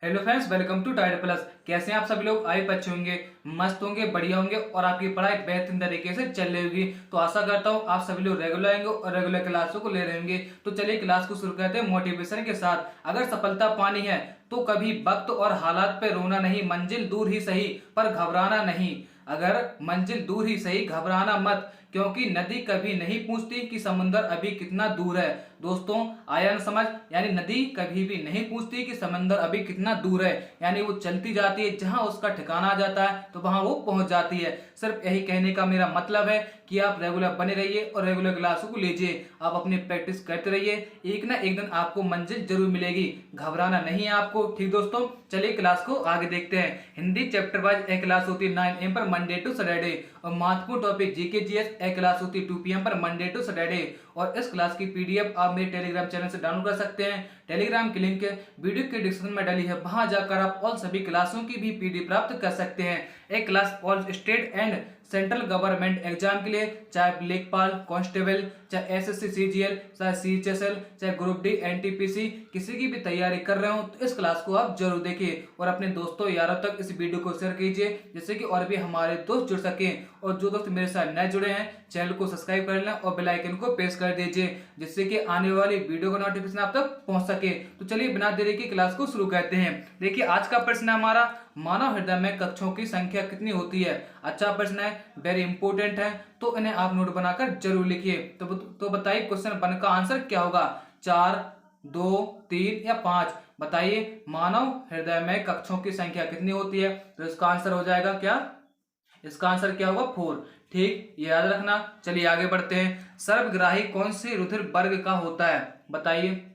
Hello friends, welcome to Tide plus. कैसे हैं आप सभी लोग? आई अच्छे होंगे, मस्त होंगे, बढ़िया होंगे और आपकी पढ़ाई बेहतरीन तरीके से चल रही होगी। तो आशा करता हूं आप सभी लोग रेगुलर आएंगे और रेगुलर क्लासों को ले रहे होंगे। तो चलिए क्लास को शुरू करते हैं मोटिवेशन के साथ। अगर सफलता पानी है तो कभी वक्त और हालात पे रोना नहीं, मंजिल दूर ही सही पर घबराना नहीं। अगर मंजिल दूर ही सही, घबराना मत, क्योंकि नदी कभी नहीं पूछती कि समुंदर अभी कितना दूर है। दोस्तों, आया न समझ? यानी नदी कभी भी नहीं पूछती कि समंदर अभी कितना दूर है, यानी वो चलती जाती है, जहां उसका ठिकाना आ जाता है तो वहां वो पहुंच जाती है। सिर्फ यही कहने का मेरा मतलब है कि आप रेगुलर बने रहिए और रेगुलर क्लासों को लीजिए। आप अपनी प्रैक्टिस करते रहिए, एक ना एक दिन आपको मंजिल जरूर मिलेगी। घबराना नहीं है आपको। ठीक दोस्तों, चलिए क्लास को आगे देखते हैं। हिंदी चैप्टर वाइज एक क्लास होती है 9 AM पर मंडे टू सैटरडे, और महत्वपूर्ण टॉपिक जीके जीएस एक क्लास होती है 2 PM पर मंडे टू सैटरडे। और इस क्लास की पीडीएफ आप मेरे टेलीग्राम चैनल से डाउनलोड कर सकते हैं। टेलीग्राम की लिंक वीडियो के डिस्क्रिप्शन में डाली है, वहां जाकर आप ऑल सभी क्लासों की भी पीडीएफ प्राप्त कर सकते हैं। एक class all state and central government exam के लिए, चाहे लेखपाल, कांस्टेबल, चाहे एसएससी सीजीएल, चाहे सीएचएसएल, चाहे ग्रुप डी, एनटीपीसी, किसी की भी तैयारी कर रहे हो तो इस क्लास को आप जरूर देखिए और अपने दोस्तों यारों तक इस वीडियो को शेयर कीजिए, जिससे कि और भी हमारे दोस्त जुड़ सके। और जो दोस्त मेरे साथ नए जुड़े हैं, चैनल को सब्सक्राइब कर लें और बेल आइकन को प्रेस कर दीजिए, जिससे कि आने वाली वीडियो का नोटिफिकेशन आप तक पहुंच सके। तो चलिए बिना देरी की क्लास को शुरू करते हैं। देखिए आज का प्रश्न है हमारा, मानव हृदय में कक्षों की संख्या कितनी होती है? अच्छा प्रश्न है, वेरी इंपॉर्टेंट है, तो इन्हें आप नोट बनाकर जरूर लिखिए। तो बताइए क्वेश्चन 1 का आंसर क्या होगा? 4, 2, 3 या 5? बताइए मानव हृदय में कक्षों की संख्या कितनी होती है? तो इसका आंसर हो जाएगा क्या? इसका आंसर क्या होगा? 4। ठीक, ये याद रखना। चलिए आगे बढ़ते हैं। सर्वग्राही कौन से रुधिर वर्ग का होता है? बताइए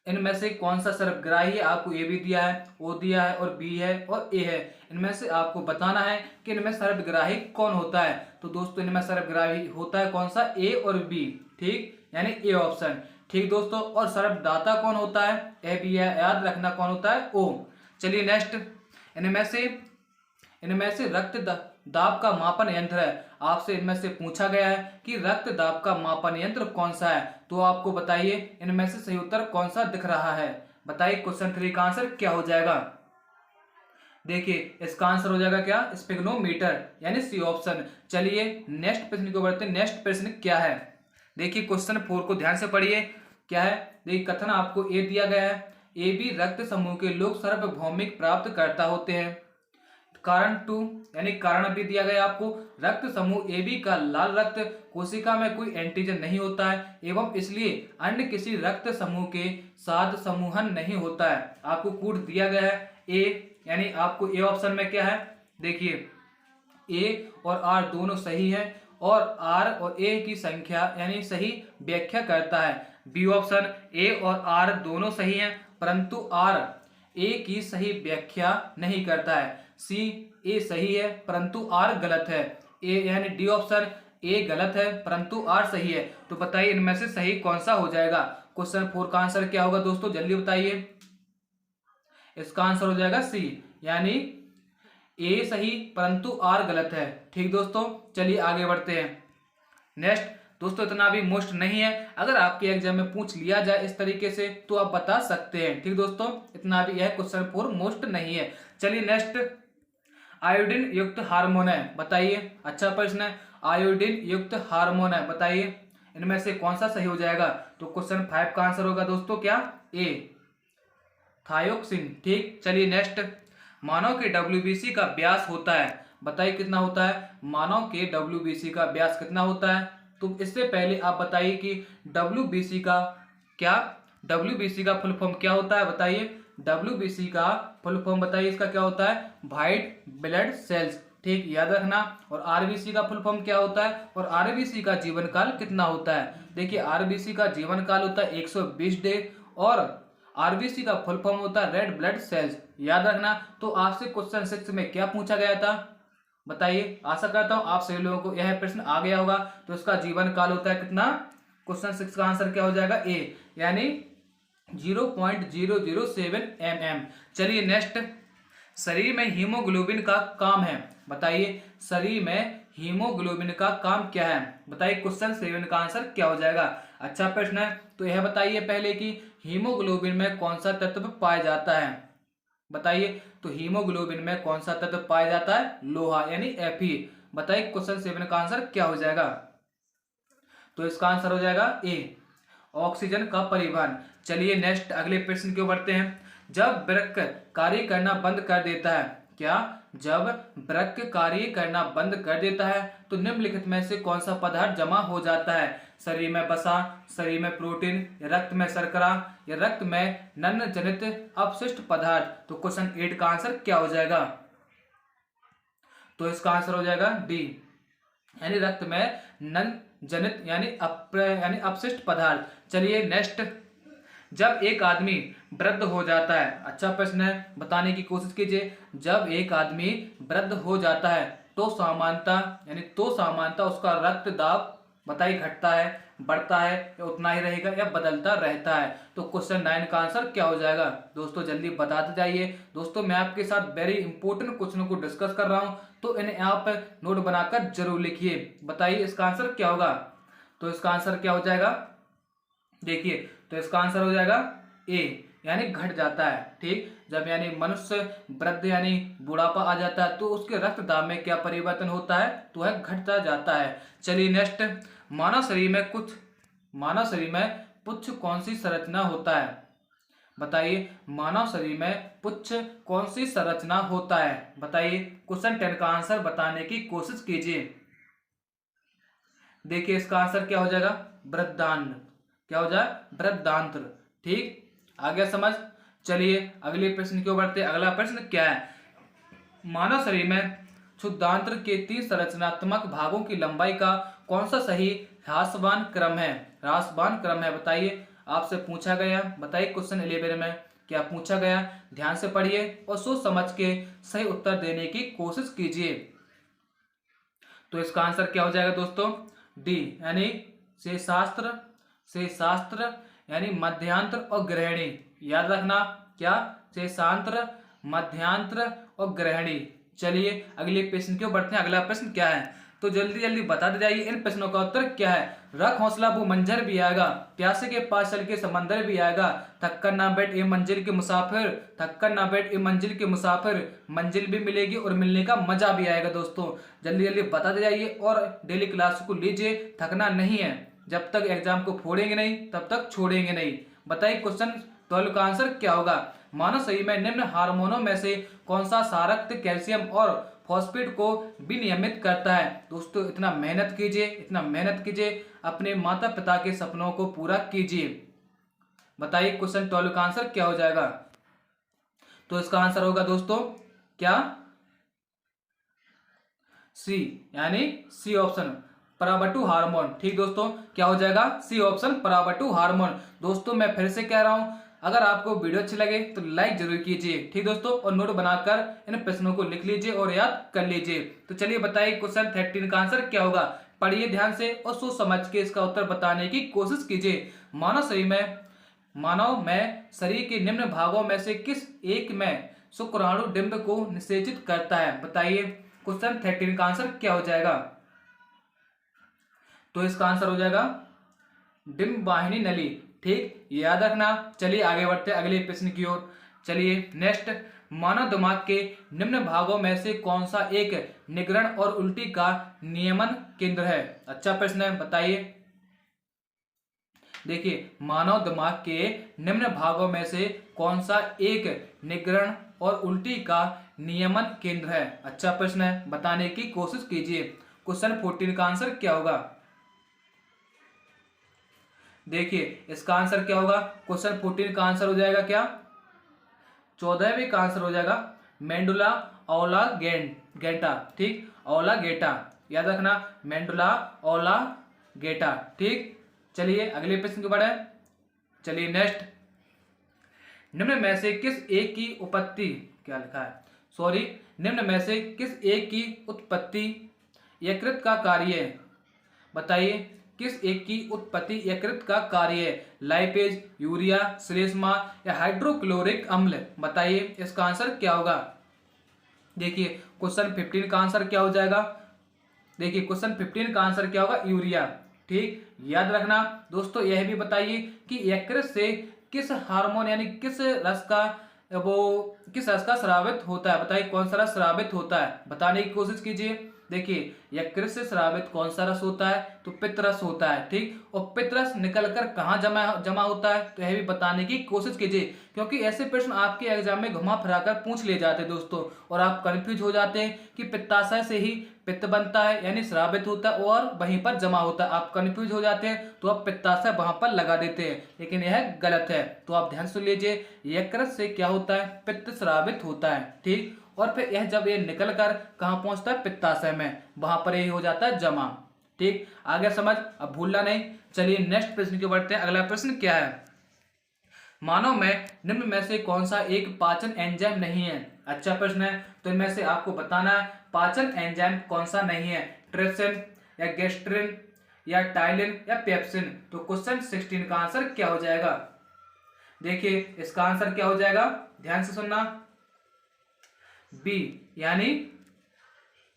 इनमें से कौन सा सर्वग्राही है? आपको ए भी दिया है, ओ दिया है, और बी है और ए है। इनमें से आपको बताना है कि इनमें सर्वग्राही कौन होता है। तो दोस्तों इनमें सर्वग्राही होता है कौन सा? ए और बी। ठीक, यानी ए ऑप्शन। ठीक दोस्तों, और सर्वदाता कौन होता है? ए बी है, याद रखना कौन होता है? ओ। चलिए नेक्स्ट, इनमें से इनमें से रक्त दाब का मापन यंत्र है। आपसे इनमें से पूछा गया है कि रक्त दाब का मापन यंत्र कौन सा है, तो आपको बताइए इनमें से सही उत्तर कौन सा दिख रहा है। बताइए क्वेश्चन 3 का आंसर क्या हो जाएगा? देखिए इसका आंसर हो जाएगा क्या? स्पेग्नोमीटर, यानी सी ऑप्शन। चलिए नेक्स्ट प्रश्न को बढ़ते हैं। नेक्स्ट प्रश्न क्या है? देखिए क्वेश्चन 4 को ध्यान से पढ़िए। क्या है? देखिए कथन आपको ए दिया गया है, ए बी रक्त समूह के लोग सार्वभौमिक प्राप्त करता होते हैं। कारण 2, यानी कारण भी दिया गया आपको, रक्त समूह ए बी का लाल रक्त कोशिका में कोई एंटीजन नहीं होता है एवं इसलिए अन्य किसी रक्त समूह के साथ समूहन नहीं होता है। आपको कोड दिया गया है ए, यानी आपको ए ऑप्शन में क्या है? देखिए ए और आर दोनों सही है और आर और ए की संख्या यानी सही व्याख्या करता है। बी ऑप्शन, ए और आर दोनों सही हैं परंतु आर ए की सही व्याख्या नहीं करता है। सी, ए सही है परंतु आर गलत है। ए यानी डी ऑप्शन, ए गलत है परंतु आर सही है। तो बताइए इनमें से सही कौन सा हो जाएगा? क्वेश्चन 4 का आंसर क्या होगा दोस्तों? जल्दी बताइए। इसका आंसर हो जाएगा सी, यानी ए सही परंतु आर गलत है। ठीक दोस्तों, चलिए आगे बढ़ते हैं। नेक्स्ट दोस्तों, इतना भी मोस्ट नहीं है, अगर आपके एग्जाम में पूछ लिया जाए इस तरीके से तो आप बता सकते हैं। ठीक दोस्तों, इतना भी यह क्वेश्चन 4 मोस्ट नहीं है। चलिए नेक्स्ट, आयोडीन युक्त हार्मोन है, बताइए। अच्छा प्रश्न है, आयोडीन युक्त हार्मोन है, बताइए इनमें से कौन सा सही हो जाएगा? तो क्वेश्चन 5 का आंसर होगा दोस्तों क्या? ए, थायोक्सिन। ठीक, चलिए नेक्स्ट, मानव के डब्ल्यूबीसी का व्यास होता है, बताइए कितना होता है? मानव के डब्ल्यूबीसी का व्यास कितना होता है? तो इससे पहले आप बताइए कि डब्ल्यूबीसी का क्या, डब्ल्यूबीसी का फुल फॉर्म क्या होता है? बताइए डब्ल्यूबीसी का फुल फॉर्म बताइए, इसका क्या होता है? White blood cells. ठीक, याद रखना। और आरबीसी का फुल फॉर्म क्या होता है? और आरबीसी का जीवन काल कितना होता है? देखिए आरबीसी का जीवन काल होता है 120 डे और आरबीसी का फुल फॉर्म होता है रेड ब्लड सेल्स। याद रखना। तो आपसे क्वेश्चन 6 में क्या पूछा गया था? बताइए। आशा करता हूं आप सभी लोगों को यह प्रश्न आ गया होगा। तो इसका जीवन काल होता है कितना? क्वेश्चन 6 का आंसर क्या हो जाएगा? ए, यानी 0.007 mm। चलिए नेक्स्ट, शरीर में हीमोग्लोबिन का काम है, बताइए शरीर में हीमोग्लोबिन का काम क्या है? बताइए क्वेश्चन 7 का आंसर क्या हो जाएगा? अच्छा प्रश्न है, तो यह बताइए पहले कि हीमोग्लोबिन में कौन सा तत्व पाया जाता है? बताइए। तो हीमोग्लोबिन में कौन सा तत्व पाया जाता है? लोहा यानी Fe। बताइए क्वेश्चन 7 का आंसर क्या हो जाएगा? तो इसका आंसर हो जाएगा ए, ऑक्सीजन का परिवहन। चलिए नेक्स्ट अगले प्रश्न की ओर बढ़ते हैं। जब वृक्क कार्य करना बंद कर देता है, क्या? जब वृक्क कार्य करना बंद कर देता है तो निम्नलिखित में से कौन सा पदार्थ जमा हो जाता है? शरीर में वसा, शरीर में प्रोटीन, या रक्त में शर्करा, या रक्त में नन्य जनित अपशिष्ट पदार्थ। तो क्वेश्चन 8 का आंसर क्या हो जाएगा? तो इसका आंसर हो जाएगा डी, यानी रक्त में नन जनित यानी अपशिष्ट पदार्थ। चलिए नेक्स्ट, जब एक आदमी वृद्ध हो जाता है, अच्छा प्रश्न है, बताने की कोशिश कीजिए। जब एक आदमी वृद्ध हो जाता है तो सामान्यता उसका रक्त दाब बताइए घटता है, बढ़ता है, या उतना ही रहेगा, या बदलता रहता है। तो क्वेश्चन 9 का आंसर क्या हो जाएगा? दोस्तों जल्दी बताते जाइए। दोस्तों मैं आपके साथ वेरी इंपॉर्टेंट क्वेश्चनों को डिस्कस कर रहा हूं, तो इन्हें आप नोट बनाकर जरूर लिखिए। बताइए इसका आंसर क्या होगा? तो इसका आंसर क्या हो जाएगा? देखिए, तो इसका आंसर हो जाएगा ए, यानी घट जाता है। ठीक, जब यानी मनुष्य वृद्ध यानी बुढ़ापा आ जाता है तो उसके रक्त दाब में क्या परिवर्तन होता है? तो वह घटता जाता है। चलिए नेक्स्ट, मानव शरीर में पुच्छ कौन सी संरचना होता है? बताइए मानव शरीर में पुच्छ कौन सी संरचना होता है? बताइए क्वेश्चन 10 का आंसर बताने की कोशिश कीजिए। देखिए इसका आंसर क्या हो जाएगा? वृद्धांत्र। क्या हो जाए? वृद्धांत्र। ठीक, आ गया समझ? चलिए अगले प्रश्न की ओर बढ़ते हैं। अगला प्रश्न क्या है? मानव शरीर में क्षुद्रांत्र के 3 संरचनात्मक भागों की लंबाई का कौन सा सही ह्रासमान क्रम है? ह्रासमान क्रम है, बताइए। आपसे पूछा गया, बताइए क्वेश्चन 11 में क्या पूछा गया? ध्यान से पढ़िए और सोच समझ के सही उत्तर देने की कोशिश कीजिए। तो इसका आंसर क्या हो जाएगा दोस्तों? डी, यानी शेषास्त्र यानी मध्यांतर और ग्रहणी। याद रखना, क्या? शेषांत्र, मध्यांतर और ग्रहणी। चलिए अगले प्रश्न की ओर बढ़ते हैं। अगला प्रश्न क्या है? तो जल्दी जल्दी बताते जाइए इन प्रश्नों का उत्तर क्या है। रख हौसला वो मंजर भी आएगा, प्यासे के पास चल के समंदर भी आएगा, थक्कर ना बैठ ए मंजिल के मुसाफिर, थक्कर ना बैठ ए मंजिल के मुसाफिर, मंजिल भी मिलेगी और मिलने का मजा भी आएगा। दोस्तों जल्दी जल्दी बताते जाइए और डेली क्लास को लीजिए, थकना नहीं है। जब तक एग्जाम को फोड़ेंगे नहीं तब तक छोड़ेंगे नहीं। बताइए क्वेश्चन 12 का आंसर क्या होगा? मानव शरीर में निम्न हार्मोनों में से कौन सा सारक्त कैल्शियम और फॉस्फेट को विनियमित करता है? दोस्तों इतना मेहनत कीजिए, अपने माता पिता के सपनों को पूरा कीजिए। बताइए क्वेश्चन 12 का आंसर क्या हो जाएगा? तो इसका आंसर होगा दोस्तों क्या? सी, यानी सी ऑप्शन, पराबट्टू हार्मोन। ठीक दोस्तों, क्या हो जाएगा? सी ऑप्शन, पराबट्टू हार्मोन। दोस्तों मैं फिर से कह रहा हूं, अगर आपको वीडियो अच्छी लगे तो लाइक जरूर कीजिए। ठीक दोस्तों, और नोट बनाकर इन प्रश्नों को लिख लीजिए और याद कर लीजिए। तो चलिए बताइए क्वेश्चन 13 का आंसर क्या होगा? पढ़िए ध्यान से और सोच समझ के इसका उत्तर बताने की कोशिश कीजिए। मानव में शरीर के निम्न भागों में से किस एक में शुक्राणु डिंब को निषेचित करता है? बताइए क्वेश्चन 13 का आंसर क्या हो जाएगा? तो इसका आंसर हो जाएगा डिंब वाहिनी नली। ठीक, याद रखना। चलिए आगे बढ़ते हैं अगले प्रश्न की ओर। चलिए नेक्स्ट, मानव दिमाग के निम्न भागों में से कौन सा एक निगरण और उल्टी का नियमन केंद्र है? अच्छा प्रश्न है, बताइए। देखिए मानव दिमाग के निम्न भागों में से कौन सा एक निगरण और उल्टी का नियमन केंद्र है? अच्छा प्रश्न है, बताने की कोशिश कीजिए। क्वेश्चन 14 का आंसर क्या होगा? देखिए इसका आंसर क्या होगा? क्वेश्चन 14 का आंसर हो जाएगा क्या? 14वें का आंसर हो जाएगा मेंडुला ओला गेटा। ठीक, ओला गेटा, याद रखना, मेंडुला ओला गेटा। ठीक, चलिए अगले प्रश्न की बढ़े। चलिए नेक्स्ट, निम्न में से किस एक की उत्पत्ति, क्या लिखा है, सॉरी, निम्न में से किस एक की उत्पत्ति यकृत का कार्य है? बताइए किस एक की उत्पत्ति यकृत का कार्य है? लाइपेज, यूरिया, श्लेष्मा या हाइड्रोक्लोरिक अम्ल? बताइए इसका आंसर क्या होगा? देखिए क्वेश्चन 15 का आंसर क्या हो जाएगा? देखिए क्वेश्चन 15 का आंसर क्या होगा? यूरिया। ठीक, याद रखना दोस्तों। यह भी बताइए कि यकृत से किस हार्मोन यानी किस रस का वो किस रस का स्रावित होता है, बताइए कौन सा रस स्रावित होता है, बताने की कोशिश कीजिए। देखिए यकृत से स्रावित कौन सा रस होता है, तो पित्त रस होता है, ठीक। और पित्त रस निकल कर कहाँ जमा जमा होता है, तो यह भी बताने की कोशिश कीजिए, क्योंकि ऐसे प्रश्न आपके एग्जाम में घुमा फिरा कर पूछ लिए जाते हैं दोस्तों, और आप कंफ्यूज हो जाते हैं कि पित्ताशय से ही पित्त बनता है यानी स्रावित होता है और वहीं पर जमा होता है, आप कंफ्यूज हो जाते हैं तो आप पित्ताशय वहां पर लगा देते हैं, लेकिन यह गलत है। तो आप ध्यान सुन लीजिए, यकृत से क्या होता है, पित्त स्रावित होता है, ठीक। और फिर यह जब ये निकल कर कहाँ पहुंचता है, पित्ताशय में, वहां पर यही हो जाता है जमा, ठीक। आगे समझ, अब भूलना नहीं। चलिए नेक्स्ट प्रश्न की बढ़ते हैं। अगला प्रश्न क्या है, मानव में निम्न में से कौन सा एक पाचन एंजाइम नहीं है। अच्छा प्रश्न है, तो इनमें से आपको बताना है पाचन एंजाइम कौन सा नहीं है, ट्रिप्सिन या गैस्ट्रिन या टाइलिन या पेप्सिन। तो क्वेश्चन 16 का आंसर क्या हो जाएगा, देखिए इसका आंसर क्या हो जाएगा, ध्यान से सुनना, बी यानी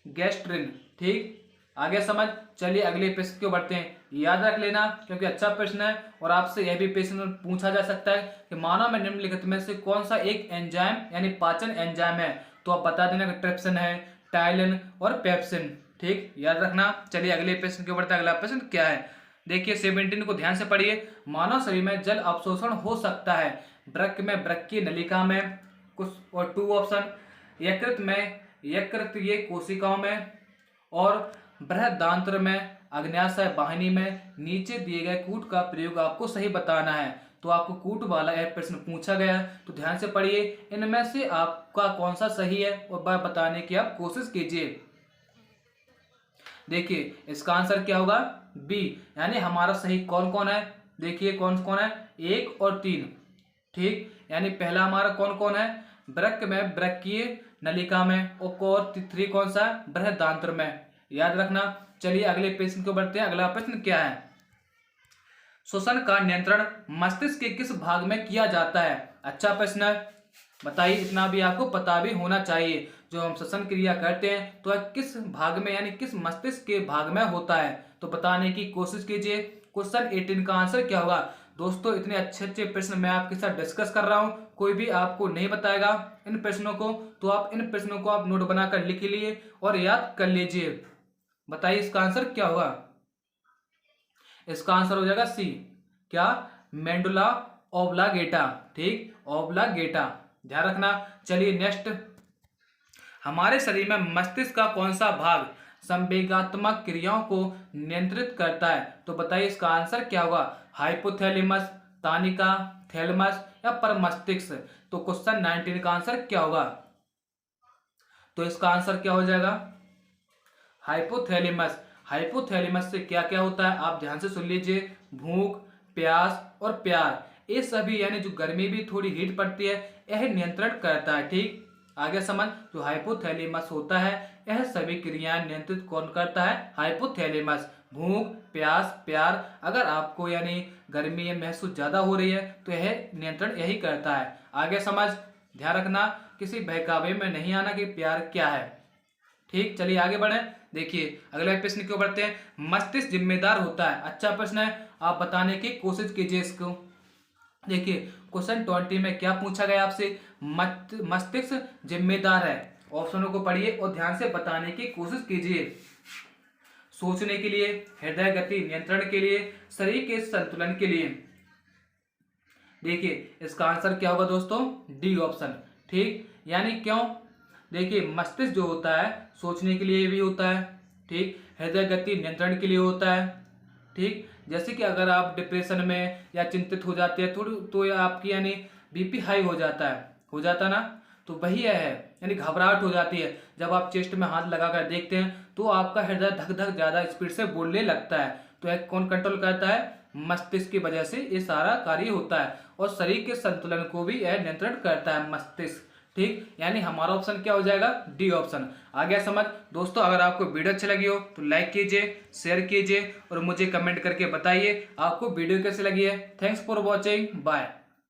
गैस्ट्रिन, ठीक। आगे समझ, चलिए अगले प्रश्न को बढ़ते हैं। याद रख लेना क्योंकि अच्छा प्रश्न है और आपसे यह भी प्रश्न पूछा जा सकता है कि मानव में निम्नलिखित में से कौन सा एक एंजाइम यानी पाचन एंजाइम है, तो आप बता देना कि ट्रिप्सिन है, टाइलिन और पेप्सिन, ठीक, याद रखना। चलिए अगले प्रश्न के बढ़ते हैं। अगला प्रश्न क्या है, देखिए 17 को ध्यान से पढ़िए। मानव शरीर में जल अवशोषण हो सकता है वृक्क में, वृक्कीय नलिका में, कुछ और 2 ऑप्शन, यकृत में, यकृतीय कोशिकाओं में, और बृहदांत्र में, अग्न्याशय वाहिनी में। नीचे दिए गए कूट का प्रयोग आपको सही बताना है। तो आपको कूट वाला यह प्रश्न पूछा गया, तो ध्यान से पढ़िए, इनमें से आपका कौन सा सही है और वह बताने की आप कोशिश कीजिए। देखिए इसका आंसर क्या होगा, बी यानी हमारा सही कौन कौन है, देखिए कौन कौन है, 1 और 3, ठीक। यानी पहला हमारा कौन कौन है, वृक्क में, वृक्कीय नलिका में, और 3 कौन सा, बृहदांत्र में, याद रखना। चलिए अगले प्रश्न को बढ़ते हैं। अगला प्रश्न क्या है, श्वसन का नियंत्रण मस्तिष्क के किस भाग में किया जाता है। अच्छा प्रश्न है, बताइए, इतना भी आपको पता भी होना चाहिए, जो हम श्वसन क्रिया करते हैं तो किस भाग में यानी किस मस्तिष्क के भाग में होता है, तो बताने की कोशिश कीजिए। क्वेश्चन 18 का आंसर क्या होगा। दोस्तों इतने अच्छे अच्छे प्रश्न मैं आपके साथ डिस्कस कर रहा हूँ, कोई भी आपको नहीं बताएगा इन प्रश्नों को, तो आप इन प्रश्नों को आप नोट बनाकर लिख लिए और याद कर लीजिए। बताइए इसका आंसर क्या होगा, इसका आंसर हो जाएगा सी, क्या, मेंडुला ओब्लागेटा, ठीक, ओब्लागेटा, ध्यान रखना। चलिए नेक्स्ट, हमारे शरीर में मस्तिष्क का कौन सा भाग संवेगात्मक क्रियाओं को नियंत्रित करता है, तो बताइए इसका आंसर क्या होगा, हाइपोथैलेमस, तानिका, थैलेमस या परमस्तिष्क। तो क्वेश्चन 19 का आंसर क्या होगा, तो इसका आंसर क्या हो जाएगा, हाइपोथैलेमस। हाइपोथैलेमस से क्या क्या होता है आप ध्यान से सुन लीजिए, भूख, प्यास और प्यार, ये सभी यानी जो गर्मी भी थोड़ी हीट पड़ती है यह नियंत्रण करता है, ठीक। आगे समझ, जो हाइपोथैलेमस होता है यह सभी क्रियाएं नियंत्रित कौन करता है, हाइपोथैलेमस। भूख, प्यास, प्यार, अगर आपको यानी गर्मी महसूस ज्यादा हो रही है तो यह नियंत्रण यही करता है। आगे समझ, ध्यान रखना, किसी बहकावे में नहीं आना कि प्यार क्या है, ठीक। चलिए आगे बढ़े, देखिए अगले प्रश्न क्यों बढ़ते हैं, मस्तिष्क जिम्मेदार होता है। अच्छा प्रश्न है, आप बताने की कोशिश कीजिए इसको। देखिए क्वेश्चन 20 में क्या पूछा गया आपसे, मस्तिष्क जिम्मेदार है। ऑप्शनों को पढ़िए और ध्यान से बताने की कोशिश कीजिए। सोचने के लिए, हृदय गति नियंत्रण के लिए, शरीर के संतुलन के लिए। देखिए इसका आंसर क्या होगा दोस्तों, डी ऑप्शन, ठीक। यानी क्यों, देखिए मस्तिष्क जो होता है सोचने के लिए भी होता है, ठीक, हृदय गति नियंत्रण के लिए होता है, ठीक। जैसे कि अगर आप डिप्रेशन में या चिंतित हो जाते हैं थोड़ी, तो आपकी यानी बीपी हाई हो जाता ना, तो वही है यानी घबराहट हो जाती है। जब आप चेस्ट में हाथ लगाकर देखते हैं तो आपका हृदय धक धक ज्यादा स्पीड से बोलने लगता है, तो यह कौन कंट्रोल करता है, मस्तिष्क की वजह से ये सारा कार्य होता है। और शरीर के संतुलन को भी यह नियंत्रण करता है मस्तिष्क, ठीक। यानी हमारा ऑप्शन क्या हो जाएगा, डी ऑप्शन। आ गया समझ। दोस्तों अगर आपको वीडियो अच्छी लगी हो तो लाइक कीजिए, शेयर कीजिए और मुझे कमेंट करके बताइए आपको वीडियो कैसी लगी है। Thanks for watching, bye.